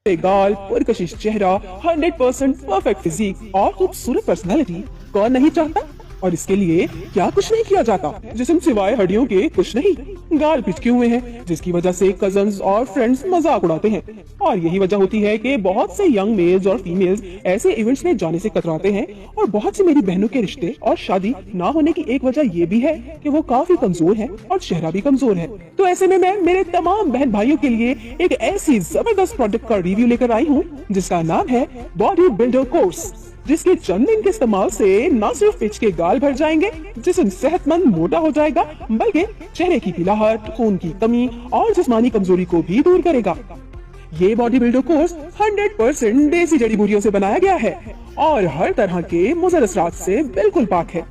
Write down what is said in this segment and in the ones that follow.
गाल, पुरकशिश चेहरा, 100% perfect physique और खूबसूरत पर्सनालिटी कौन नहीं चाहता। और इसके लिए क्या कुछ नहीं किया जाता। जिस्म सिवाय हड्डियों के कुछ नहीं। गाल पिचके हुए हैं जिसकी वजह से कजन्स और फ्रेंड्स मजाक उड़ाते हैं। और यही वजह होती है कि बहुत से यंग मेल्स और फीमेल्स ऐसे इवेंट्स में जाने से कतराते हैं। और बहुत सी मेरी बहनों के रिश्ते और शादी ना होने की एक वजह ये भी है कि वो काफी कमजोर है और चेहरा भी कमजोर है। तो ऐसे में मैं मेरे तमाम बहन भाइयों के लिए एक ऐसी जबरदस्त प्रोडक्ट का रिव्यू लेकर आई हूँ जिसका नाम है बॉडी बिल्डर कोर्स, जिसके चंद दिन के इस्तेमाल से न सिर्फ पिच के गाल भर जाएंगे, जिस्म सेहतमंद मोटा हो जाएगा, बल्कि चेहरे की पीलाहट, खून की कमी और जिस्मानी कमजोरी को भी दूर करेगा। ये बॉडी बिल्डर कोर्स 100% देसी जड़ी बूटियों से बनाया गया है और हर तरह के मुज़र असरात से बिल्कुल पाक है।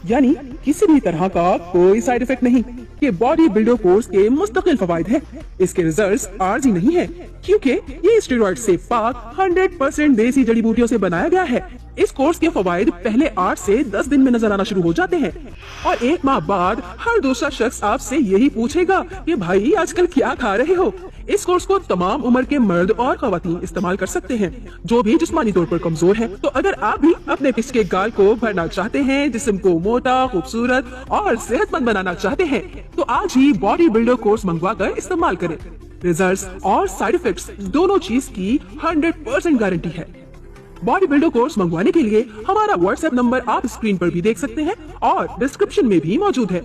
यानी किसी भी तरह का कोई साइड इफेक्ट नहीं। ये बॉडी बिल्डर कोर्स के मुस्तकिल फवायद है। इसके रिजल्ट्स आर्जी नहीं है क्योंकि ये स्टेरॉइड से पाक 100% देसी जड़ी बूटियों से बनाया गया है। इस कोर्स के फवायद पहले 8 से 10 दिन में नजर आना शुरू हो जाते हैं और 1 माह बाद हर दूसरा शख्स आपसे यही पूछेगा कि भाई आजकल क्या खा रहे हो। इस कोर्स को तमाम उम्र के मर्द और खवातीन इस्तेमाल कर सकते हैं जो भी जिस्मानी तौर पर कमजोर हैं। तो अगर आप भी अपने पिच के गाल को भरना चाहते हैं, जिस्म को मोटा, खूबसूरत और सेहतमंद बनाना चाहते हैं, तो आज ही बॉडी बिल्डर कोर्स मंगवा कर इस्तेमाल करें। रिजल्ट्स और साइड इफेक्ट्स दोनों चीज की 100% गारंटी है। बॉडी बिल्डर कोर्स मंगवाने के लिए हमारा व्हाट्सएप नंबर आप स्क्रीन पर भी देख सकते हैं और डिस्क्रिप्शन में भी मौजूद है।